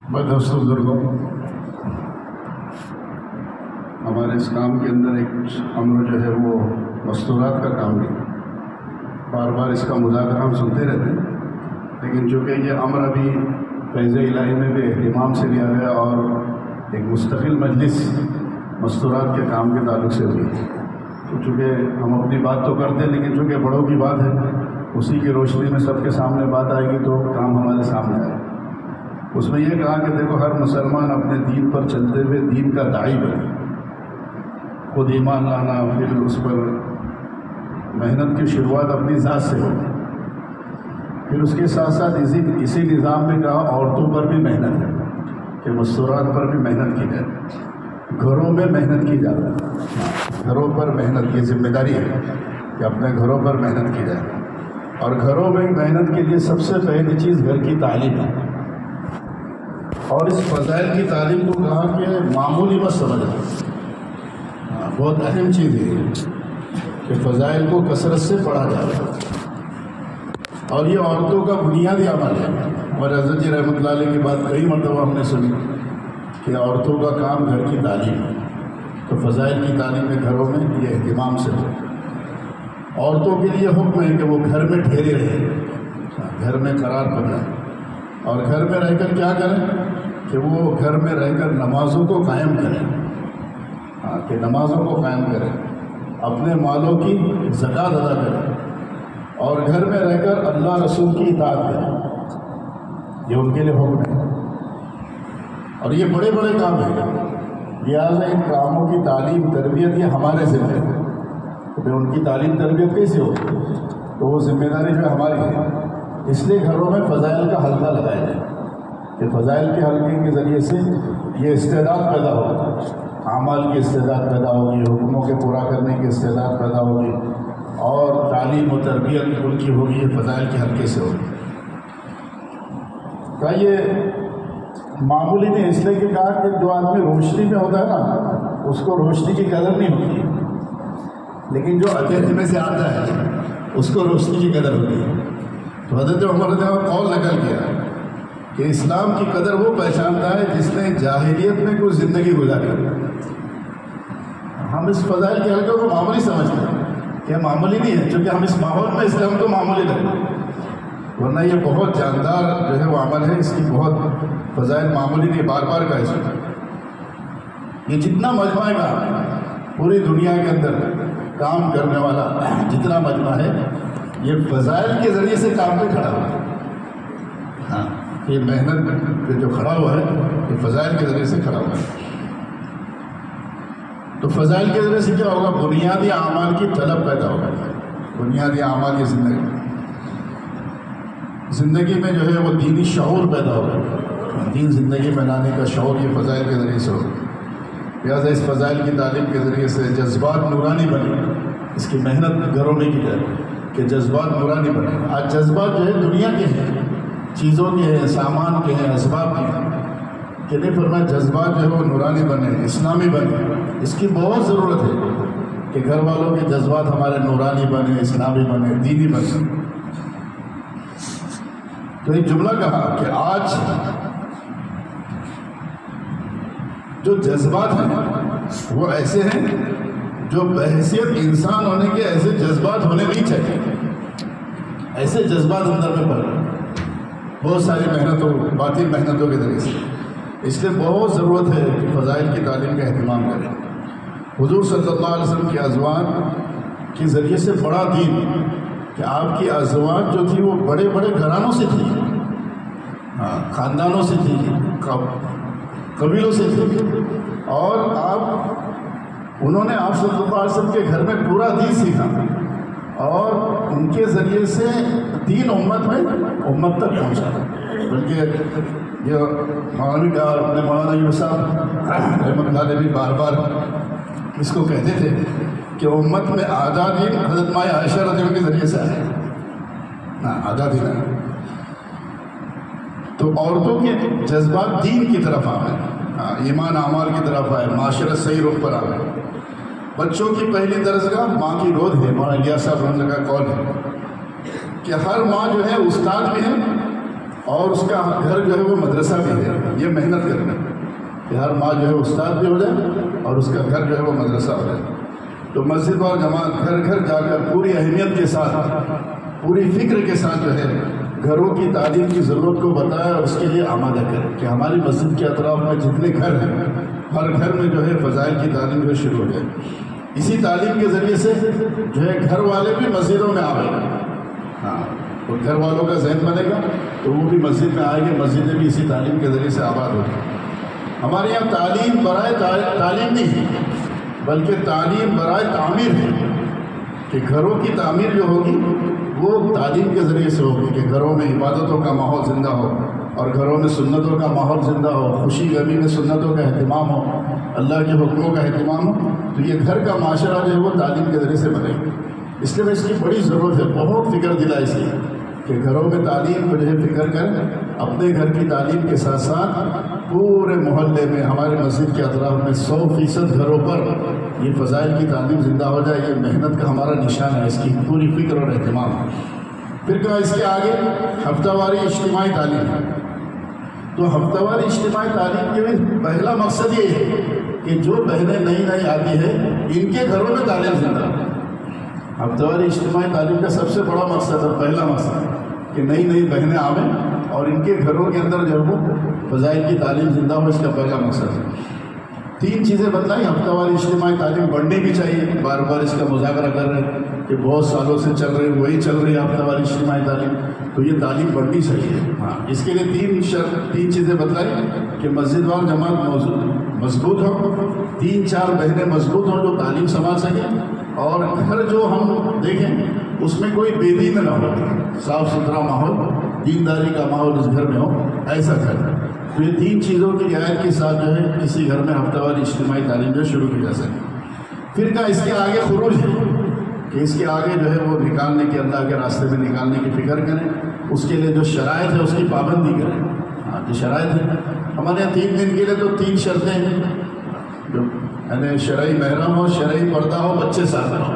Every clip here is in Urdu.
دوستو بزرگوں، ہمارے اس کام کے اندر ایک امر جو ہے وہ مستورات کا کام نہیں، بار بار اس کا مذاکرہ ہم سنتے رہتے ہیں، لیکن چونکہ یہ امر ابھی فیض الہی میں بھی اہتمام سے لیا گیا اور ایک مستقل مجلس مستورات کے کام کے تعلق سے ہوئی، تو چونکہ ہم اپنی بات تو کرتے ہیں لیکن چونکہ بڑوں کی بات ہے، اسی کی روشنی میں سب کے سامنے بات آئے گی تو کام ہمارے سامنے آئے گا۔ اس میں یہ کہا کہ دیکھو، ہر مسلمان اپنے دین پر چلتے ہوئے دین کا داعی بنے، خود ایمان لانا، پھر اس پر محنت کی شروعات اپنی ذات سے ہو، پھر اس کے ساتھ ساتھ اسی نظام میں کہا عورتوں پر بھی محنت ہے کہ مستورات پر بھی محنت کی جائے، گھروں میں محنت کی جائے، گھروں پر محنت کی ذمہ داری ہے کہ اپنے گھروں پر محنت کی جائے، اور گھروں میں محنت کے لیے سب سے پہلی چیز گھر کی تعلیم ہے، اور اس فضائل کی تعلیم کو کہا کہ معمولی مت سمجھنا، بہت اہم چیز ہے کہ فضائل کو کثرت سے پڑھا جائے، اور یہ عورتوں کا بنیادی عمل ہے۔ اور حضرت جی رحمۃ اللہ علیہ کی بات کئی مرتبہ ہم نے سنی کہ عورتوں کا کام گھر کی تعلیم ہے، تو فضائل کی تعلیم میں گھروں میں یہ اہتمام سے ہو۔ عورتوں کے لیے حکم ہے کہ وہ گھر میں ٹھہرے رہیں، گھر میں قرار پکڑیں، اور گھر میں رہ کر کیا کریں کہ وہ گھر میں رہ کر نمازوں کو قائم کریں، کہ نمازوں کو قائم کریں، اپنے مالوں کی زکوٰۃ ادا کریں، اور گھر میں رہ کر اللہ رسول کی اطاعت کریں، یہ ان کے لیے حکم ہے۔ اور یہ بڑے بڑے کام ہیں، لہٰذا ان کاموں کی تعلیم تربیت یہ ہمارے ذمہ ہے۔ تو ان کی تعلیم تربیت کیسے ہو، تو وہ ذمہ داری جو ہماری ہے، اس لیے گھروں میں فضائل کا حلقہ لگایا جائے کہ فضائل کے حلقے کے ذریعے سے یہ استعداد پیدا ہوگی، اعمال کی استعداد پیدا ہوگی، حکموں کے پورا کرنے کی استعداد پیدا ہوگی، اور تعلیم و تربیت ان کی ہوگی، یہ فضائل کے حلقے سے ہوگی۔ کہا یہ معمولی نہیں، اس لیے کہ کہا کہ جو آدمی روشنی میں ہوتا ہے نا، اس کو روشنی کی قدر نہیں ہوتی، لیکن جو اندھیرے میں سے آتا ہے اس کو روشنی کی قدر ہوتی ہے۔ تو حضرت عمر نے قول نقل کیا کہ اسلام کی قدر وہ پہچانتا ہے جس نے جاہلیت میں کوئی زندگی گزاری۔ ہم اس فضائل کے حلقے کو معمولی سمجھتے ہیں کہ معمولی نہیں ہے، چونکہ ہم اس ماحول میں اسلام کو معمولی لگتے ہیں، ورنہ یہ بہت جاندار جو ہے وہ عمل ہے، اس کی بہت فضائل معمولی نہیں، بار بار کا اس میں یہ جتنا مجمع کا پوری دنیا کے اندر کام کرنے والا جتنا مجمع ہے، یہ فضائل کے ذریعے سے کام پہ کھڑا ہوا ہے۔ ہاں، یہ محنت پہ جو کھڑا ہوا ہے یہ فضائل کے ذریعے سے کھڑا ہوا ہے۔ تو فضائل کے ذریعے سے کیا ہوگا؟ بنیادی اعمال کی طلب پیدا ہوگا، بنیادی اعمال کی زندگی میں جو ہے وہ دینی شعور پیدا ہوگا، دین زندگی میں لانے کا شعور یہ فضائل کے ذریعے سے ہوگا۔ لہٰذا اس فضائل کی تعلیم کے ذریعے سے جذبات نورانی بنے، اس کی محنت گھروں میں کی جائے کہ جذبات نورانی بنے۔ آج جذبات جو ہے دنیا کے ہیں، چیزوں کے ہیں، سامان کے ہیں، اسباب کے ہیں، کہ نہیں فرمایا جذبات جو ہے وہ نورانی بنے، اسلامی بنے۔ اس کی بہت ضرورت ہے کہ گھر والوں کے جذبات ہمارے نورانی بنے، اسلامی بنے، دینی بنے۔ تو ایک جملہ کہا کہ آج جو جذبات ہیں وہ ایسے ہیں جو بحیثیت انسان ہونے کے ایسے جذبات ہونے نہیں چاہیے، ایسے جذبات اندر میں پڑ رہے ہیں بہت ساری محنتوں، باطل محنتوں کے ذریعے سے۔ اس لیے بہت ضرورت ہے کہ فضائل کی تعلیم کا اہتمام کریں۔ حضور صلی اللہ علیہ وسلم کی ازواج کے ذریعے سے بڑا دین کہ آپ کی ازواج جو تھی وہ بڑے بڑے گھرانوں سے تھی، خاندانوں سے تھی، قبیلوں سے تھی، اور انہوں نے آپ صلی اللہ علیہ وسلم کے گھر میں پورا دین سیکھا، اور ان کے ذریعے سے دین امت تک پہنچا۔ بلکہ یہ مولانا یونس صاحب رحمۃ اللہ علیہ بھی بار بار اس کو کہتے تھے کہ امت میں آدھا دین حضرت ماں عائشہ رضی اللہ عنہا کے ذریعے سے آیا، آدھا دین ہے۔ تو عورتوں کے جذبات دین کی طرف آئے، ایمان اعمال کی طرف آئے، معاشرت صحیح رخ پر آئے۔ بچوں کی پہلی درسگاہ ماں کی گود ہے، مولانا الیاس صاحب رحمۃ اللہ کا قول ہے کہ ہر ماں جو ہے استاد بھی ہے اور اس کا گھر جو ہے وہ مدرسہ بھی ہے. یہ محنت کرنا کہ ہر ماں جو ہے استاد بھی ہو جائے اور اس کا گھر جو ہے وہ مدرسہ ہو جائے. تو مسجد اور جماعت گھر گھر جا کر پوری اہمیت کے ساتھ پوری فکر کے ساتھ جو ہے گھروں کی تعلیم کی ضرورت کو بتایا اور اس کے لیے آمادہ کرے کہ ہماری مسجد کے اطراف میں جتنے گھر ہیں ہر گھر میں جو ہے فضائل کی تعلیم جو شروع ہو جائے. اسی تعلیم کے ذریعے سے جو ہے گھر والے بھی مسجدوں میں آئیں گے. ہاں اور گھر والوں کا ذہن بنے گا تو وہ بھی مسجد میں آئیں گے. مسجدیں بھی اسی تعلیم کے ذریعے سے آباد ہوگی. ہمارے یہاں تعلیم برائے تعلیم نہیں ہے بلکہ تعلیم برائے تعمیر ہے کہ گھروں کی تعمیر جو ہوگی وہ تعلیم کے ذریعے سے ہوگی کہ گھروں میں عبادتوں کا ماحول زندہ ہو اور گھروں میں سنتوں کا ماحول زندہ ہو, خوشی غمی میں سنتوں کا اہتمام ہو, اللہ کے حکموں کا اہتمام ہو. تو یہ گھر کا معاشرہ جو ہے وہ تعلیم کے ذریعے سے بنے گا. اس لیے اس کی بڑی ضرورت ہے. بہت فکر دلا اس لیے کہ گھروں میں تعلیم کو جو ہے فکر کریں. اپنے گھر کی تعلیم کے ساتھ ساتھ پورے محلے میں ہمارے مسجد کے اطراف میں 100% گھروں پر یہ فضائل کی تعلیم زندہ ہو جائے. یہ محنت کا ہمارا نشان ہے. اس کی پوری فکر اور اہتمام ہے. پھر کہا اس کے آگے ہفتہ واری اجتماعی تعلیم ہے. تو ہفتہ واری اجتماعی تعلیم کے بھی پہلا مقصد یہ ہے کہ جو بہنیں نئی آتی ہیں ان کے گھروں میں تعلیم زندہ ہو. ہفتہ واری اجتماعی تعلیم کا سب سے بڑا مقصد اور پہلا مقصد کہ نئی بہنیں آویں اور ان کے گھروں کے اندر جو ہے وہ فضائل کی تعلیم زندہ ہو. اس کا پہلا مقصد ہے. 3 چیزیں بتلائیں. ہفتہ واری اجتماعی تعلیم بڑھنی بھی چاہیے. بار بار اس کا مذاکرہ کر رہے ہیں کہ بہت سالوں سے چل رہی وہی چل رہی ہے ہفتہ واری اجتماعی تعلیم. تو یہ تعلیم بڑھنی چاہیے. ہاں اس کے لیے 3 چیزیں بتلائیں کہ مسجد وار جماعت مضبوط ہو, 3-4 بہنیں مضبوط ہوں جو تعلیم سنبھال سکیں, اور گھر جو ہم دیکھیں اس میں کوئی بے دین نہ ہو, صاف ستھرا ماحول, دینداری کا ماحول اس گھر میں ہو, ایسا گھر. تو یہ 3 چیزوں کی رعایت کے ساتھ جو ہے کسی گھر میں ہفتہ واری اجتماعی تعلیم جو شروع کی جا سکے. پھر کا اس کے آگے خروج ہے کہ اس کے آگے جو ہے وہ نکالنے کے اللہ کے راستے میں نکالنے کی فکر کریں. اس کے لیے جو شرائط ہے اس کی پابندی کریں. ہاں جو شرائط ہے ہمارے یہاں 3 دن کے لیے تو 3 شرطیں ہیں جو یعنی شرعی محرم ہو, شرعی پردہ ہو, بچے ساتھ ہو.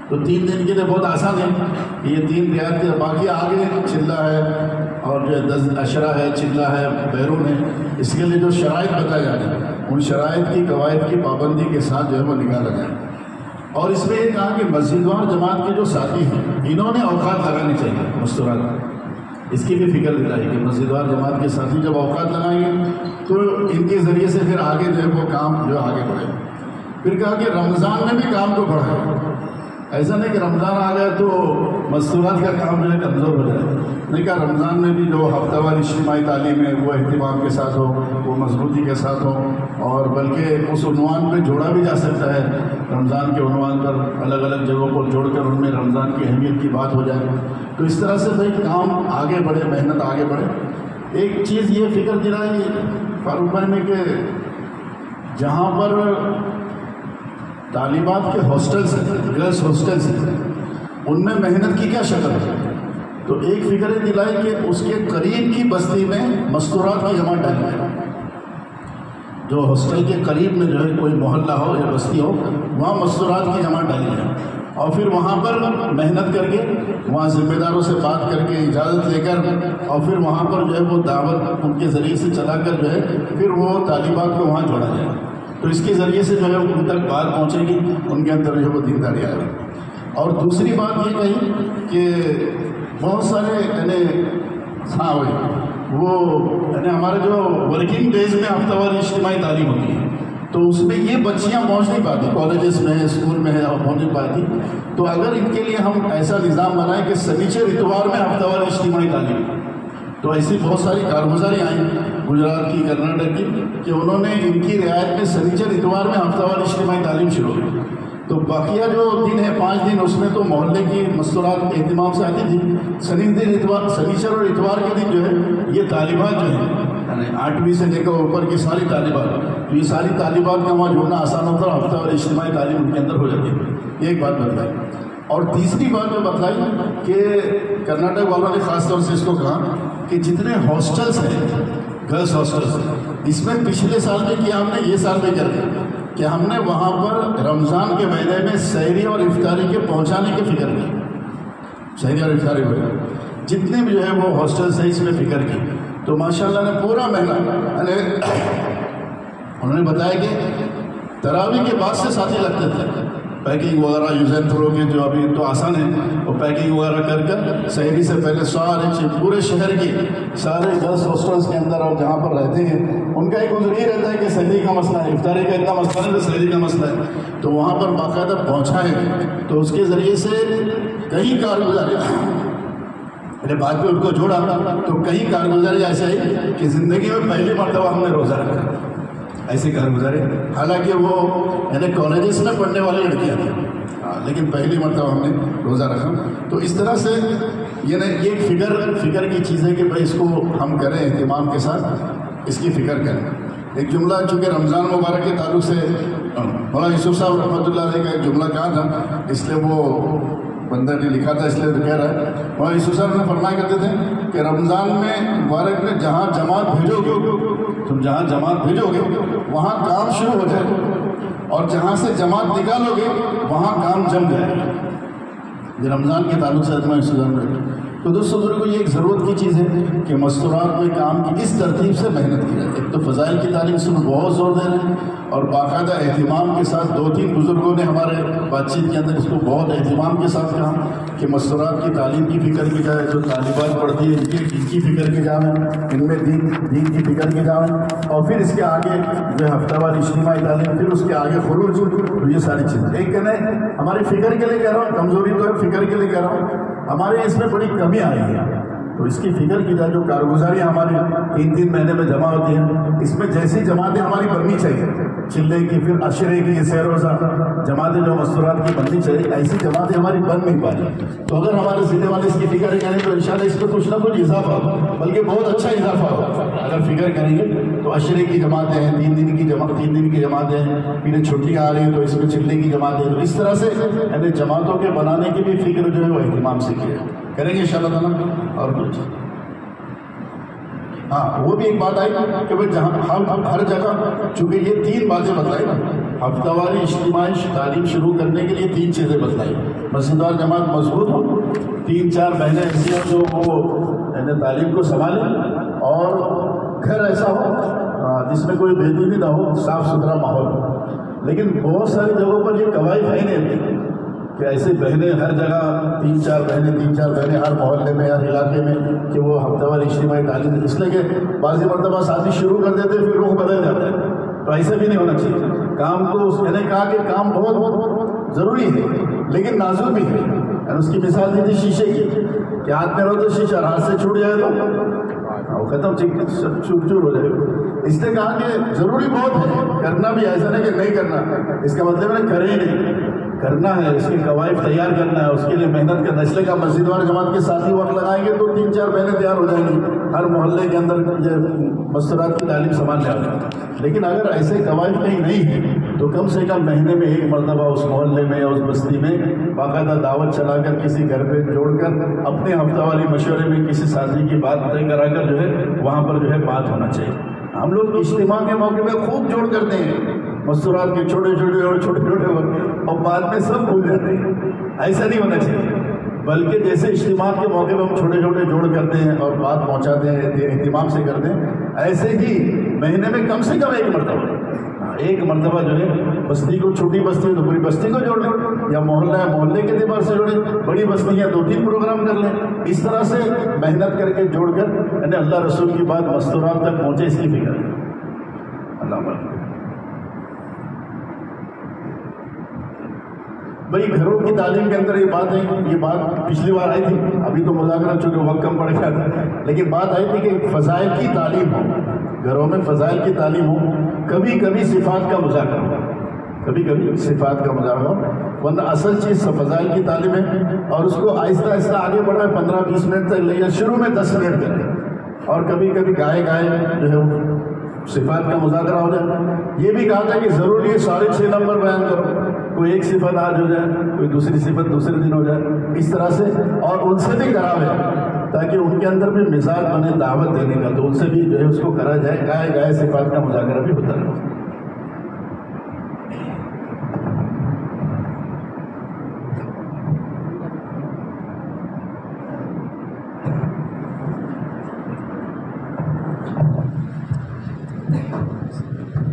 تو 3 دن کے لیے بہت آسان ہے کہ یہ 3 رعایت کے باقی آگے چلہ ہے اور جو 10 اشرا ہے, چلہ ہے, بیرون ہے. اس کے لیے جو شرائط بتائے جا رہے ہیں ان شرائط کی قواعد کی پابندی کے ساتھ جو ہے وہ نکالا جائے. اور اس میں یہ کہا کہ مسجد وار جماعت کے جو ساتھی ہیں انہوں نے اوقات لگانی چاہیے مستورات. اس کی بھی فکر دلائی کہ مسجد وار جماعت کے ساتھی جب اوقات لگائیں گے تو ان کے ذریعے سے پھر آگے جو ہے وہ کام جو آگے بڑھے. پھر کہا کہ رمضان میں بھی کام کو بڑھائیں. ایسا نہیں کہ رمضان آ گیا تو مستورات کا کام جو ہے کمزور ہو جائے. نہیں کہا رمضان میں بھی جو ہفتہ وار اجتماعی تعلیم ہے وہ اہتمام کے ساتھ ہو, وہ مضبوطی کے ساتھ ہو, اور بلکہ اس عنوان پہ جوڑا بھی جا سکتا ہے. رمضان کے عنوان پر الگ الگ جگہوں پر جوڑ کر ان میں رمضان کی اہمیت کی بات ہو جائے. تو اس طرح سے بھائی کام آگے بڑھے, محنت آگے بڑھے. ایک چیز یہ فکر دلائی فاروق بھائی نے کہ جہاں پر طالبات کے ہاسٹلس ہیں, گرلس ہاسٹلس ہیں, ان میں محنت کی کیا شکل ہے. تو ایک فکر دلائی کہ اس کے قریب کی بستی میں مستورات کی جماعت ڈالی ہے. جو ہاسٹل کے قریب میں جو ہے کوئی محلہ ہو یا بستی ہو وہاں مستورات کی جماعت ڈالی ہے, اور پھر وہاں پر محنت کر کے وہاں ذمہ داروں سے بات کر کے اجازت لے کر اور پھر وہاں پر جو ہے وہ دعوت ان کے ذریعے سے چلا کر جو ہے پھر وہ طالبات کو وہاں جوڑا جائے. تو اس کے ذریعے سے جو ہے ان تک بات پہنچے گی, ان کے اندر جو ہے وہ دینداری آئے گی. اور دوسری بات یہ کہی کہ بہت سارے یعنی ہاں وہ یعنی ہمارے جو ورکنگ ڈیز میں ہفتہ وار اجتماعی تعلیم ہوتی ہے تو اس میں یہ بچیاں پہنچ نہیں پاتی, کالجز میں ہے, اسکول میں ہے, اور پہنچ نہیں پاتی. تو اگر ان کے لیے ہم ایسا نظام بنائیں کہ سنیچر اتوار میں ہفتہ وار اجتماعی تعلیم, تو ایسی بہت ساری کارگزاری آئیں گجرات کی, کرناٹک کی, کہ انہوں نے ان کی رعایت میں سنیچر اتوار میں ہفتہ وار اجتماعی تعلیم شروع کی. تو باقیہ جو دن ہے 5 دن اس میں تو محلے کی مستورات کے اہتمام سے آتی تھی. سنیچر اور اتوار کے دن جو ہے یہ طالبات جو ہیں یعنی 8ویں سے لے کر اوپر کی ساری طالبات, تو یہ ساری طالبات کا وہاں جوڑنا آسان ہوتا ہے. ہفتہ وار اجتماعی تعلیم ان کے اندر ہو جاتی ہے. یہ ایک بات بتلائی. اور تیسری بات جو بتلائی کہ کرناٹک والوں نے خاص طور سے اس کو کہا کہ جتنے ہاسٹلس ہیں گرلس ہاسٹلس اس میں پچھلے سال میں کیا ہم نے, یہ سال میں کیا کہ ہم نے وہاں پر رمضان کے مہینے میں سحری اور افطاری کے پہنچانے کی فکر کی. سحری اور افطاری ہوئے جتنے بھی جو ہے وہ ہاسٹلس ہیں اس میں فکر کی. تو ماشاءاللہ نے پورا مہینہ انہوں نے بتایا کہ تراویح کے بعد سے ساتھی لگتے تھے پیکنگ وغیرہ یوز اینڈ تھرو کے جو ابھی تو آسان ہے وہ پیکنگ وغیرہ کر کر سحری سے پہلے سارے پورے شہر کی سارے گرلس ہاسٹلس کے اندر اور جہاں پر رہتے ہیں ان کا ایک عذر یہ رہتا ہے کہ سحری کا مسئلہ ہے, افطاری کا اتنا مسئلہ نہیں تو سحری کا مسئلہ ہے, تو وہاں پر باقاعدہ پہنچائیں تو اس کے ذریعے سے کئی کارگزاری بعد میں ان کو جوڑا تو کئی کارگزاری ایسے ہے کہ زندگی میں پہلی مرتبہ ہم نے روزہ رکھا, ایسے کارگزاری. حالانکہ وہ یعنی کالجز میں پڑھنے والی لڑکیاں تھیں لیکن پہلی مرتبہ ہم نے روزہ رکھا. تو اس طرح سے یعنی یہ فکر کی چیز ہے کہ بھائی اس کو ہم کریں اہتمام کے ساتھ اس کی فکر کریں. ایک جملہ چونکہ رمضان مبارک کے تعلق سے مولانا یوسف صاحب رحمۃ اللہ علیہ کا ایک جملہ کہا تھا, اس لیے وہ بندہ نے لکھا تھا اس لیے کہہ رہا ہے. مولانا یوسف صاحب نے فرمایا کرتے تھے کہ رمضان میں مبارک میں جہاں جماعت بھیجو گے تم جہاں جماعت بھیجو گے وہاں کام شروع ہو جائے اور جہاں سے جماعت نکالو گے وہاں کام جم جائے. یہ رمضان کے تعلق سے اتنا اس تو دوستوں بزرگوں یہ ایک ضرورت کی چیز ہے کہ مستورات میں کام کی اس ترتیب سے محنت کی جائے. ایک تو فضائل کی تعلیم سے بہت زور دے رہے ہیں اور باقاعدہ اہتمام کے ساتھ 2-3 بزرگوں نے ہمارے بات چیت کے اندر اس کو بہت اہتمام کے ساتھ کہا کہ مستورات کی تعلیم کی فکر کی جائے, جو طالبات پڑھتی ہیں ان کی فکر کی جائے, ان میں دین کی فکر کی جائے اور پھر اس کے آگے جو ہے ہفتہ وار اجتماعی تعلیم, پھر اس کے آگے خروج, تو یہ ساری چیزیں ایک کہنا ہے ہماری فکر کے لیے کہہ رہا ہوں, کمزوری تو ہے فکر کے لیے کہہ رہا ہوں, ہمارے اس میں بڑی کمی آ رہی ہے. تو اس کی فکر کی جائے جو کارگزاریاں ہماری 3 مہینے میں جمع ہوتی ہیں اس میں جیسی جماعتیں ہماری بننی چاہیے, چلے کی پھر عشرے کی سیر روزہ جماعتیں جو مستورات کی بننی چاہیے ایسی جماعتیں ہماری بن نہیں پا رہی. تو اگر ہمارے سیدھے والے اس کی فکر کریں تو انشاءاللہ اس میں کچھ نہ کچھ اضافہ ہو, بلکہ بہت اچھا اضافہ ہو. اگر فکر کریں گے تو عشرے کی جماعتیں ہیں, 3 دن کی جماعتیں ہیں, پھر چھٹیاں آ رہی ہیں تو اس میں چلے کی جماعتیں ہیں. تو اس طرح سے یعنی جماعتوں کے بنانے کی بھی فکر جو ہے وہ اہتمام سے کی کریں گے انشاءاللہ تعالیٰ. اور کچھ ہاں وہ بھی ایک بات آئی کہ بھائی جہاں ہر جگہ چونکہ یہ 3 باتیں بتلائی نا, ہفتہ واری اجتماعی تعلیم شروع کرنے کے لیے 3 چیزیں بتلائی. مسجد وار جماعت مضبوط ہو, 3-4 مہینے ایسی ہیں جو وہ یعنی تعلیم کو سنبھالیں اور گھر ایسا ہو جس میں کوئی بے دینی نہ ہو, صاف ستھرا ماحول ہو. لیکن بہت ساری جگہوں پر یہ قواعد ہے نہیں کہ ایسے بہنیں ہر جگہ 3-4 بہنیں ہر محلے میں ہر علاقے میں کہ وہ ہفتہ وار اجتماعی تعلیم, اس لیے کہ بعض مرتبہ ساتھی شروع کر دیتے پھر رخ بدل جاتا ہے. تو ایسے بھی نہیں ہونا چاہیے. کام کو میں نے کہا کہ کام بہت ضروری ہے لیکن نازک بھی ہے. اس کی مثال دی تھی شیشے کی کہ ہاتھ میں رہو تو شیشہ ہاتھ سے چھوٹ جائے تو ختم چور ہو جائے. اس نے کہا کہ ضروری بہت ہے, کرنا بھی ایسا نہیں کہ نہیں کرنا, اس کا مطلب ہے کرے نہیں, کرنا ہے, اس کے قواعد تیار کرنا ہے, اس کے لیے محنت کرنا. اس لیے کہ مسجد وار جماعت کے ساتھ ہی وقت لگائیں گے تو 3-4 مہینے تیار ہو جائیں گے, ہر محلے کے اندر مستورات کی تعلیم سنبھال لے آئے. لیکن اگر ایسے قواعد کہیں نہیں ہے تو کم سے کم مہینے میں 1 مرتبہ اس محلے میں اس بستی میں باقاعدہ دعوت چلا کر کسی گھر پہ جوڑ کر اپنے ہفتہ والی مشورے میں کسی ساتھی کی بات طے کرا کر جو ہے وہاں پر جو ہے بات ہونا چاہیے. ہم لوگ اجتماع کے موقع پہ خوب جوڑ کرتے ہیں مستورات کے چھوٹے اور بعد میں سب بھول جاتے ہیں. ایسا نہیں ہونا چاہیے, بلکہ جیسے اجتماع کے موقع پہ ہم چھوٹے جوڑ کرتے ہیں اور بات پہنچاتے ہیں اہتمام سے کرتے ہیں, ایسے ہی مہینے میں کم سے کم 1 مرتبہ جو ہے بستی کو, چھوٹی بستی ہے تو پوری بستی کو جوڑ لیں, یا محلہ ہے محلے کے اعتبار سے جوڑیں, بڑی بستی ہے 2-3 پروگرام کر لیں. اس طرح سے محنت کر کے جوڑ کر یعنی اللہ رسول کی بات مستورات تک پہنچے, اس کی فکر. اللہ بھائی گھروں کی تعلیم کے اندر یہ بات پچھلی بار آئی تھی, ابھی تو مذاکرہ چونکہ وقت کم پڑ گیا تھا, لیکن بات آئی تھی کہ فضائل کی تعلیم ہو, گھروں میں فضائل کی تعلیم ہو, کبھی کبھی صفات کا مذاکرہ ہو, کبھی صفات کا مذاکرہ ہو, ورنہ اصل چیز فضائل کی تعلیم ہے. اور اس کو آہستہ آہستہ آگے بڑھا 15-20 منٹ تک لے, شروع میں 10 منٹ تک, اور کبھی گائے جو ہے صفات کا مذاکرہ ہو جائے. یہ بھی کہا تھا کہ ضروری ہے 6.5 نمبر بیان کرو, کوئی ایک صفت آج ہو جائے, کوئی دوسری صفت دوسرے دن ہو جائے, اس طرح سے. اور ان سے بھی کرا ہے تاکہ ان کے اندر بھی مزاج بنے دعوت دینے کا, تو ان سے بھی جو ہے اس کو کرا جائے. گائے صفات کا مذاکرہ بھی ہوتا ہے. اللہ